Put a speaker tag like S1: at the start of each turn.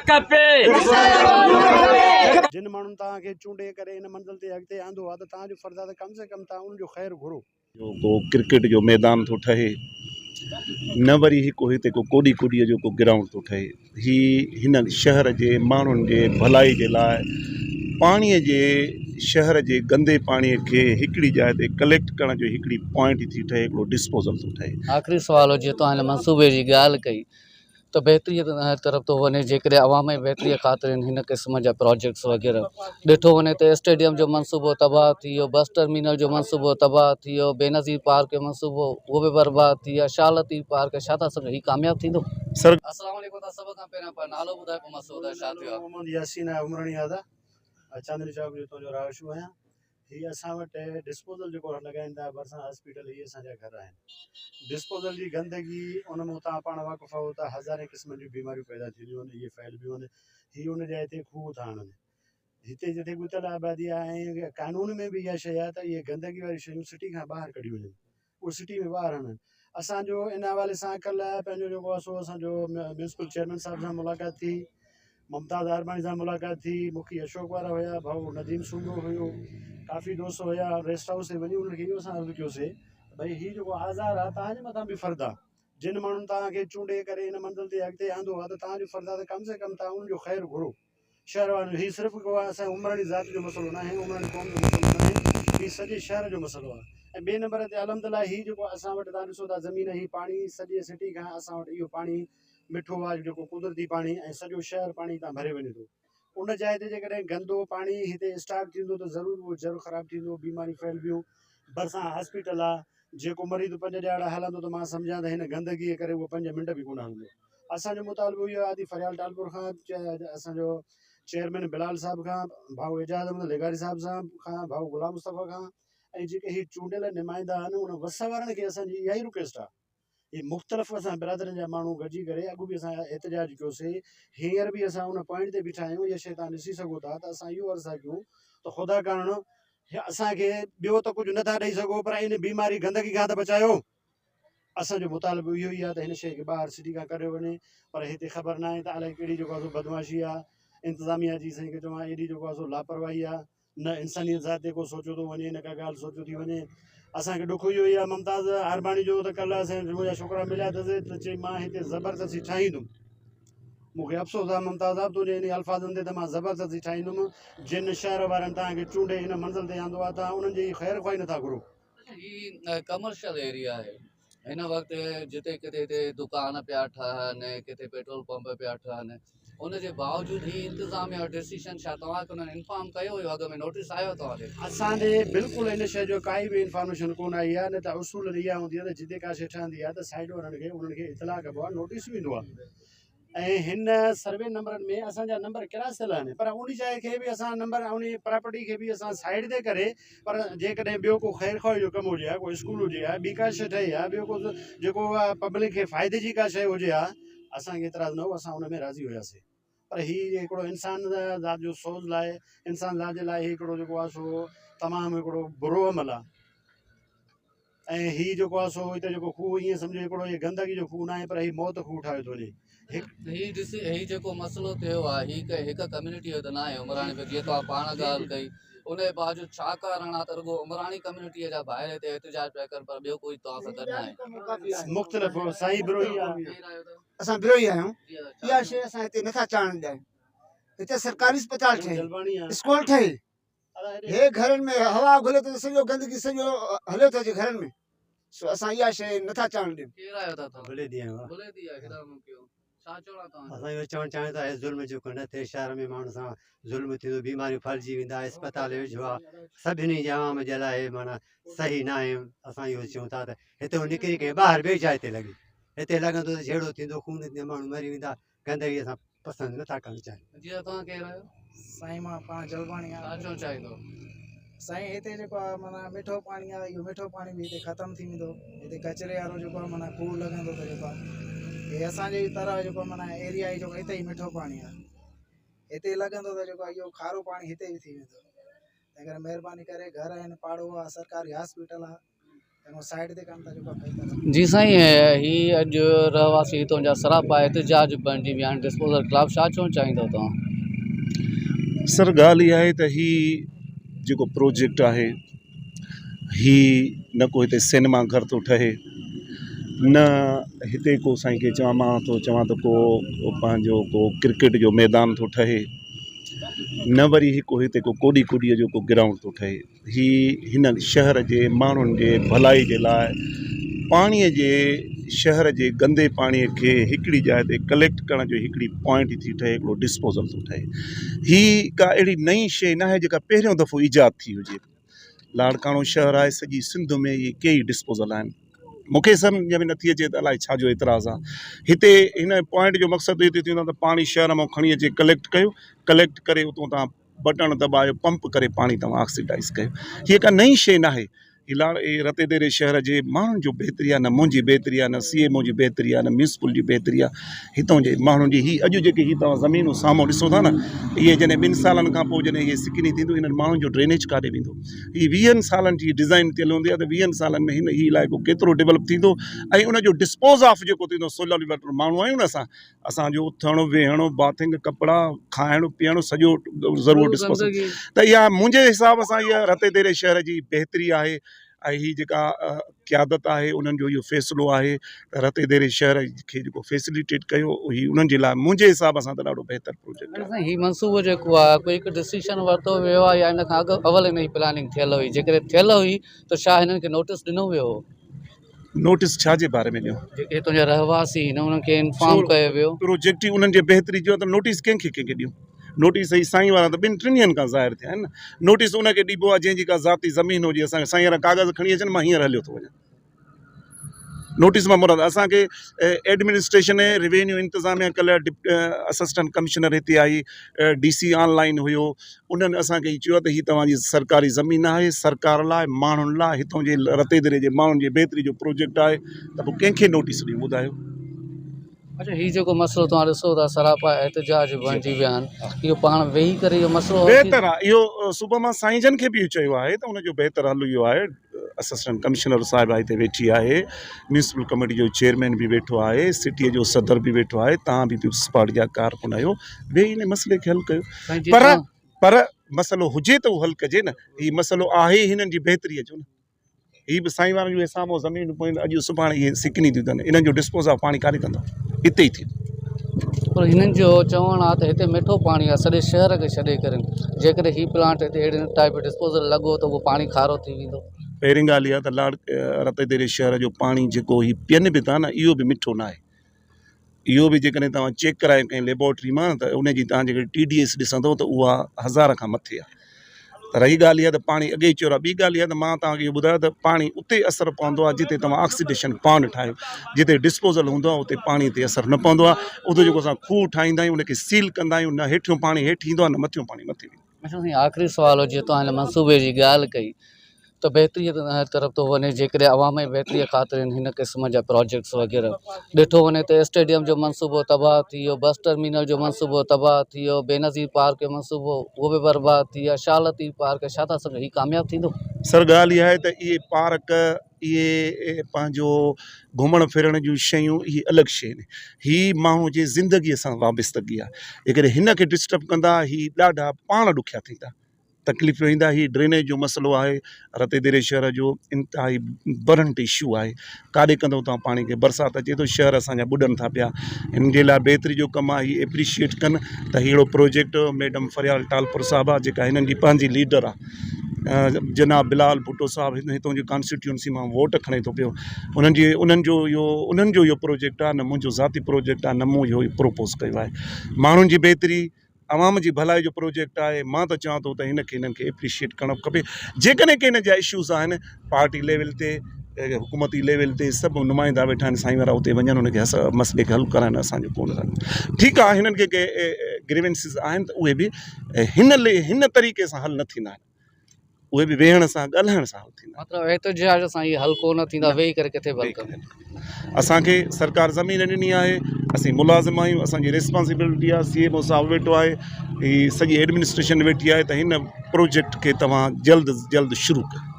S1: खपे।
S2: जिन माण्हुनि तव्हांखे चूंडे करे इन मंज़िल ते अॻिते आंदो आहे त तव्हांजो फर्ज़ु आहे त कम से कम तव्हां उनजो ख़ैरु घुरो।
S3: को क्रिकेट जो मैदान थो ठहे, न वरी हिकु हिते को कोॾी कोॾीअ जो को ग्राउंड थो ठहे। हिन शहर जे माण्हुनि जे भलाई जे लाइ पाणीअ जे शहर जे गंदे पाणीअ खे हिकिड़ी जाइ ते कलेक्ट करण जो हिकिड़ी पॉइंट थी ठहे, हिकिड़ो डिस्पोज़ल थो ठहे।
S4: आख़िरी सुवाल जीअं तव्हां हिन मनसूबे जी ॻाल्हि कई त बहितरीअ तरफ़ थो वञे, जेकॾहिं अवाम जी बहितरीअ ख़ातिर हिन क़िस्म जा प्रोजेक्ट्स वग़ैरह ॾिठो वञे त स्टेडियम जो मनसूबो तबाह थी वियो, बस टर्मिनल जो मनसूबो तबाह थी वियो, बेनज़ीर पार्क जो मनसूबो उहो बि बर्बाद थी वियो, शालती पार्क, छा था सघो हीउ कामयाबु थींदो? अस्सलाम वालेकुम। त सभ खां पहिरियों पर नालो ॿुधाए पोइ मसइलो ॿुधाए छा थियो आहे?
S2: मोहम्मद यासीन आहे, उमरणी आहे, चांदनी चौक जो तुंहिंजो रहायशू आहियां। हीअ असां वटि डिस्पोज़ल जेको लॻाइनि था भरिसां हॉस्पिटल, इहे असांजा घर आहिनि। डिस्पोज़ल जी गंदगी उन में तव्हां पाण वाक़ुफ़ु आहियो त हज़ारे क़िस्मनि जूं बीमारियूं पैदा थींदियूं आहिनि, इहे फैलिबियूं आहिनि। हीअ उन जाइ ते खूह था आणनि। हिते जिते गुतल आबादी आहे ऐं कानून में बि इहा शइ आहे त इहे गंदगी वारियूं शयूं सिटी खां ॿाहिरि कढी वञनि, उहे सिटी में ॿाहिरि आणनि। असांजो इन हवाले सां कल्ह पंहिंजो जेको आहे सो असांजो म्यूनिसिपल चेयरमैन साहिब सां मुलाक़ात थी, मुमताज़ अरबाणी सां मुलाक़ात थी, मुखी अशोक वारा हुया, भाऊ नदीम सूंगो हुयो, काफ़ी दोस्त हुया। रेस्ट हाउस ते वञी उन्हनि खे इहो असां अर्ज़ु कयोसीं भई हीउ जेको आज़ार आहे तव्हांजे मथां बि फ़र्ज़ु आहे। जिन माण्हुनि तव्हांखे चूंडे करे इन मंज़िल ते अॻिते आंदो आहे त तव्हांजो फ़र्ज़ु आहे त कम से कम तव्हां उनजो ख़ैरु घुरो। शहर वारनि हीउ सिर्फ़ु को आहे असांजे उमरणी ज़ात जो मसइलो न आहे, उमरणी क़ौम जो मसइलो न आहे, हीउ सॼे शहर जो मसइलो आहे। ऐं ॿिए नंबर ते अलहमदिल्ला हीउ जेको असां वटि तव्हां ॾिसो था ज़मीन, हीउ पाणी सॼे सिटी खां असां वटि इहो पाणी मिठो आहे जेको कुदरती पाणी, ऐं सॼो शहर पाणी तां भरे वञे थो। उन जाइ ते जेकॾहिं गंदो पाणी हिते स्टाक थींदो त ज़रूरु उहो ज़रूरु ख़राबु थींदो, बीमारियूं फैलिबियूं। भरिसां हॉस्पिटल आहे, जेको मरीज़ 5 ॾियारा हलंदो त मां सम्झां त हिन गंदगीअ करे उहो 5 मिंट बि कोन हलंदो। असांजो मुतालबो इहो आहे, आदि फरियाल टालपुर खां असांजो चेयरमैन बिलाल साहिब खां, भाऊ एजाज़ अहमद लेगारी साहिब सां खां, भाऊ गुलाम मुस्तफ़ा खां, ऐं जेके हीअ चूंडियल नुमाइंदा आहिनि उन वस वारनि खे असांजी इहा ई रिक्वेस्ट आहे। हीअ मुख़्तलिफ़ असां बिरादरनि जा माण्हू गॾिजी करे अॻु बि असां एहतजाज कयोसीं, हींअर बि असां उन पॉइंट ते बीठा आहियूं। इहा शइ तव्हां ॾिसी सघो था त असां इहो अर्ज़ु था कयूं त ख़ुदा करणु असांखे ॿियो त कुझु नथा ॾेई सघो, पर इन बीमारी गंदगी खां त बचायो। असांजो मुतालबो इहो ई आहे त हिन शइ खे ॿाहिरि सिटी खां कढियो वञे, पर हिते ख़बर न आहे त अलाए कहिड़ी जेको आहे बदमाशी आहे, इंतिज़ामिया जी साईं खे चवां एॾी जेको आहे सो लापरवाही आहे, न इंसानियत ज़ात ते को सोचियो थो वञे, न का ॻाल्हि सोचियो थी वञे। असांखे ॾुख इहो ई आहे मुमताज़ अरबाणी जो त कल्ह असांजा मुंहिंजा छोकिरा मिलिया अथसि त चई मां हिते ज़बरदस्ती ठाहींदुमि। मूंखे अफ़सोस आहे मुमताज़ साहिब तुंहिंजे इन अल्फाज़नि ते त मां ज़बरदस्ती ठाहींदुमि। जिन शहर वारनि तव्हांखे चूंडे हिन मंज़िल ते आंदो आहे तव्हां उन्हनि जी ख़ैर ख़्वाही नथा घुरो।
S4: हीउ कमर्शियल एरिया आहे, हिन वक़्तु जिते किथे हिते दुकान पिया ठहनि, किथे पेट्रोल पंप पिया ठहनि, उनजे बावजूदि ही इंतिज़ामिया और डिसीशन छा तव्हांखे उन्हनि इंफॉर्म कयो हुयो, अॻ में नोटिस आयो तव्हांखे?
S2: असांजे बिल्कुलु इन शइ जो काई बि इंफॉर्मेशन कोन आई आहे, न त उसूल इहा हूंदी आहे त जिते का शइ ठहंदी आहे त साइड वारनि खे उन्हनि खे इतलाह कबो आहे, नोटिस वेंदो आहे। ऐं हिन सर्वे नंबरनि में असांजा नंबर किरासियल आहिनि, पर उन जाइ खे बि असां नंबर उन प्रॉपर्टी खे बि असां साइड ते करे, पर जेकॾहिं ॿियो को ख़ैर ख़्वाही जो कमु हुजे हा, कोई स्कूल हुजे हा, ॿी का शइ ठहे हा, ॿियो को जेको आहे पब्लिक खे फ़ाइदे जी का शइ हुजे हा, असांखे एतिराज़ु न हो, असां उन में राज़ी हुयासीं। पर हीउ हिकिड़ो इंसान ज़ात जो सोच लाइ, इंसान ज़ात जे लाइ हिकिड़ो जेको आहे सो तमामु हिकिड़ो बुरो अमल आहे। ऐं हीउ जेको आहे सो हिते जेको खूह ईअं सम्झो हिकिड़ो इहे गंदगी जो खूह न आहे, पर हीउ मौत खूह ठाहियो थो वञे।
S4: हीउ ॾिसी हीउ जेको मसइलो थियो आहे, हीउ हिकु कम्यूनिटी जो त न आहे उमराणी में, जीअं तव्हां पाण ॻाल्हि कई, उन जे बावजूदि छा कारण आहे त रुॻो उमराणी कम्यूनिटीअ जा ॿाहिरि हिते एहतिजाज पिया कनि, पर ॿियो कोई तव्हां सां गॾु न आहे?
S2: मुख़्तलिफ़ साईं बिरोही आहे,
S5: असां बिरोही आहियूं। इहा शइ असां हिते नथा चाढ़नि ॾियनि। हिते सरकारी अस्पताल ठहे, स्कूल ठहे, हे घरनि में हवा घुले त सॼो गंदगी सॼो हले थो अचे घरनि में, सो असां इहा शइ नथा चाढ़नि ॾियूं।
S4: केरु आयो था?
S6: बुलेदी आहियूं।
S4: बुलेदी आहे, हिदायत कयो। छा चवणा तव्हां?
S6: असां इहो चवणु चाहियूं था ज़ुल्म जेको न थिए, शहर में माण्हू सां ज़ुल्म थींदो, बीमारियूं फैलिजी वेंदा, अस्पताल वेझो आहे, सभिनी जे आवाम जे लाइ माना सही न आहे। असां इहो चऊं था त हिते निकिरी करे ॿाहिरि ॿिए जाइ ते लॻे, हिते लॻंदो त जहिड़ो थींदो, खून ते माण्हू मरी वेंदा, गंदगी असां पसंदि नथा करणु चाहियूं।
S4: जीअं तव्हां केरु आहियो?
S5: साईं मां पाण जलवाणी
S4: छा चवणु चाहींदो?
S5: साईं हिते जेको आहे माना मिठो पाणी आहे, इहो मिठो पाणी बि हिते ख़तमु थी वेंदो। हिते कचिरे वारो जेको आहे माना कूड़ लॻंदो त जेको आहे हे असांजे तरह जेको माना एरिया जेको हिते ई मिठो पाणी आहे, हिते लॻंदो त जेको आहे इहो खारो पाणी हिते बि थी वेंदो। तंहिं करे महिरबानी करे घर आहिनि, पाड़ो आहे, सरकारी हॉस्पिटल आहे, चङो साइड ते कनि था जेको आहे कई था।
S4: जी साईं, ही अॼु रहवासी हितां जा सरापा एहतिजाज बणिजी विया आहिनि डिस्पोज़ल ख़िलाफ़, छा चवणु चाहींदव तव्हां?
S3: सर ॻाल्हि इहा आहे त ही जेको प्रोजेक्ट आहे ही न को हिते सिनेमा घर थो ठहे, न हिते को साईं खे चवां त को पंहिंजो को क्रिकेट जो मैदान थो ठहे, न वरी को हिते को कोॾी कुॾीअ जो को ग्राउंड थो ठहे। ही हिन शहर जे माण्हुनि जे भलाई जे लाइ पाणीअ जे शहर जे गंदे पाणीअ खे हिकिड़ी जाइ ते कलेक्ट करण जो हिकिड़ी पॉइंट थी ठहे, हिकिड़ो डिस्पोज़ल थो ठहे। ही का अहिड़ी नई शइ न आहे जेका पहिरियों दफ़ो ईजाद थी हुजे। लाड़काणो शहर आहे, सॼी सिंध में इहे कई डिस्पोज़ल आहिनि। मूंखे सम्झ में नथी अचे त अलाए छा जो एतिराज़ आहे। हिते हिन पॉइंट जो मक़सदु हिते थींदो आहे त पाणी शहर मां खणी अचे कलेक्ट कयो, कलेक्ट करे उतां तव्हां बटण दॿायो, पंप करे पाणी तव्हां ऑक्सीडाइज़ कयो। हीअ का नई शइ न आहे। ही रतेदेरे शहर जे माण्हुनि जो बहितरी आहे, न मुंहिंजी बहितरी आहे, न CMO जी बहितरी आहे, न म्यूनिसिपल जी बहितरी आहे, हितां जे माण्हुनि जी। ही अॼु जेके ही तव्हां ज़मीनूं साम्हूं ॾिसो था न, इहे जॾहिं 2 सालनि खां पोइ जॾहिं इहे सिकिनी थींदियूं, हिननि माण्हुनि जो ड्रेनेज काॾे वेंदो? ही 20 सालनि जी डिज़ाइन थियल हूंदी आहे त 20 सालनि में ही इलाइक़ो केतिरो डेवलप थींदो ऐं उनजो डिस्पोज़ ऑफ जेको थींदो। 16 माण्हू आहियूं न असांजो उथणु वेहणु बाथिंग कपिड़ा खाइणु पीअणु सॼो ज़रूरु डिस्पोज़। त इहा मुंहिंजे हिसाब सां इहा रतेदेरे शहर जी बहितरी आहे ऐं ही जेका क़यादत आहे उन्हनि जो इहो फ़ैसिलो आहे त रतेदेरे शहर खे जेको फैसिलिटेट कयो, ही उन्हनि जे लाइ मुंहिंजे हिसाब सां त ॾाढो बहितर प्रोजेक्ट आहे।
S4: ही मनसूबो जेको आहे कोई हिकु डिसीशन वरितो वियो आहे या हिन खां अवल हिन जी प्लानिंग थियल हुई? जेकॾहिं थियल हुई त छा हिननि खे नोटिस ॾिनो वियो हो?
S3: नोटिस छा जे बारे में ॾियो?
S4: जेके हितां जा रहवासी आहिनि उन्हनि खे इंफॉर्म कयो वियो?
S3: प्रोजेक्ट ई उन्हनि जे बहितरी जो त नोटिस कंहिंखे ॾियूं? नोटिस ही साईं वारा त 2-3 ॾींहंनि खां ज़ाहिर थिया आहिनि न। नोटिस उनखे ॾिबो आहे जंहिंजी का ज़ाती ज़मीन हुजे। असांखे साईं वारा कागज़ खणी अचनि, मां हींअर हलियो थो वञा। नोटिस मां मुराद असांखे एडमिनिस्ट्रेशन ऐं रेवेन्यू इंतज़ामिया कल्ह असिस्टेंट कमिश्नर हिते आई, DC ऑनलाइन हुयो, उन्हनि असांखे चयो आहे त हीअ तव्हांजी सरकारी ज़मीन आहे, सरकार लाइ माण्हुनि लाइ हितां जे रतेदेरे जे माण्हुनि जी बहितरी जो प्रोजेक्ट आहे, त पोइ कंहिंखे नोटिस ॾियूं ॿुधायो?
S4: अच्छा, हीउ जेको मसइलो तव्हां ॾिसो था सरापा एहतिजाज बणिजी विया आहिनि, इहो पाण वेही करे इहो मसइलो
S3: बहितर आहे। इहो सुबुह मां साईं जन खे बि चयो आहे त उनजो बहितर हल इहो आहे। असिस्टेंट कमिश्नर साहिबा हिते वेठी आहे, म्यूनिसिपल कमेटी जो चेयरमैन बि वेठो आहे, सिटीअ जो सदर बि वेठो आहे, तव्हां बि पीपल्स पार्टी जा कारकुन आहियो, वेही हिन मसइले खे हल कयो। पर मसइलो हुजे त उहो हल कजे न। हीउ मसइलो आहे हिननि जी बहितरीअ जो न। हीअ बि साईं वारनि जो साम्हूं ज़मीन अॼु सुभाणे इहे सिकिनी थियूं अथनि, इन्हनि जो डिस्पोज़ ऑफ पाणी काॾे कंदो? हिते ई थी।
S4: पर हिननि जो चवणु आहे त हिते मिठो पाणी आहे सॼे शहर खे छॾे करे, जेकॾहिं हीउ प्लांट हिते अहिड़े टाइप डिस्पोज़ल लॻो त उहो पाणी खारो थी वेंदो।
S3: पहिरीं ॻाल्हि इहा त रतेदेरे शहर जो पाणी जेको ही पीअनि बि था न, इहो बि मिठो न आहे। इहो बि जेकॾहिं तव्हां चेक करायो कंहिं लेबोरेटरी मां त उनजी तव्हां जेकॾहिं TDS ॾिसंदव त उहा 1000 खां मथे आहे। त रही ॻाल्हि इहा त पाणी अॻे चयो आहे। ॿी ॻाल्हि इहा त मां तव्हांखे इहो ॿुधायो त पाणी उते असरु पवंदो आहे जिते तव्हां ऑक्सीडेशन पॉन्ड ठाहियो। जिते डिस्पोज़ल हूंदो आहे उते पाणी ते असरु न पवंदो आहे। उते जेको असां खूह ठाहींदा आहियूं उनखे सील कंदा आहियूं, न हेठियों पाणी हेठि ईंदो आहे, न मथियों पाणी मथे वेंदो आहे।
S4: अच्छा साईं, आख़िरी सुवाल जीअं तव्हां हिन मनसूबे जी ॻाल्हि कई त बहितरीअ तरफ़ थो वञे, जेकॾहिं अवाम जी बहितरीअ ख़ातिर हिन क़िस्म जा प्रोजेक्ट्स वग़ैरह ॾिठो वञे त स्टेडियम जो मनसूबो तबाह थी वियो, बस टर्मिनल जो मनसूबो तबाह थी वियो, बेनज़ीर पार्क जो मनसूबो उहो बि बर्बाद थी वियो, शालती पार्क, छा था सघो हीउ कामयाबु थींदो?
S3: सर ॻाल्हि इहा आहे त इहे पार्क, इहे पंहिंजो घुमण फिरण जूं शयूं, इहे अलॻि शइ आहिनि। हीअ माण्हू जे ज़िंदगीअ सां वाबस्तगी आहे। जेकॾहिं हिन खे डिस्टर्ब कंदा, हीअ ॾाढा पाण ॾुखिया थींदा, तकलीफ़ ईंदा। हीअ ड्रेनेज जो मसइलो आहे, रतेदेरे शहर जो इंतिहाई बरंट इशू आहे। काॾे कंदो तव्हां पाणी खे? बरसाति अचे थो, शहर असांजा ॿुॾनि था पिया। हिन जे लाइ बहितरी जो कमु आहे। हीअ एप्रिशिएट कनि त अहिड़ो प्रोजेक्ट मैडम फरियाल टालपुर साहिबा, जेका हिननि जी पंहिंजी लीडर आहे, जनाब बिलाल भुट्टो साहिबु, हितां जी कॉन्स्टिट्यूंसी मां वोट खणे थो पियो, उन्हनि जो इहो प्रोजेक्ट आहे, न मुंहिंजो ज़ाती प्रोजेक्ट आहे, न मूं इहो प्रपोज़ कयो आहे। माण्हुनि जी बहितरी, अवाम जी भलाई जो प्रोजेक्ट आहे। मां त चवां थो त हिननि खे एप्रिशिएट करणु खपे। जेकॾहिं के हिन जा इशूज़ आहिनि पार्टी लेवल ते, हुकूमती लेवल ते, सभु नुमाइंदा वेठा आहिनि, साईं वारा उते वञनि, हुनखे मसइले खे हल कराइनि, असांजो कोन रहनि। ठीकु आहे, हिननि खे के ग्रीवेंसिस आहिनि त उहे बि हिन तरीक़े सां हल न थींदा आहिनि। उहे बि वेहण सां, ॻाल्हाइण सां हल थींदा।
S4: मतिलबु एहतिजाज सां इहे हल कोन थींदा, वेही करे किथे बि हल कंदा।
S3: असांखे सरकार ज़मीन ॾिनी आहे, असीं मुलाज़िम आहियूं, असांजी रिस्पॉन्सिबिलिटी आहे। CMO साहिबु वेठो आहे, हीअ सॼी एडमिनिस्ट्रेशन वेठी आहे त हिन प्रोजेक्ट खे तव्हां जल्द शुरू कयो।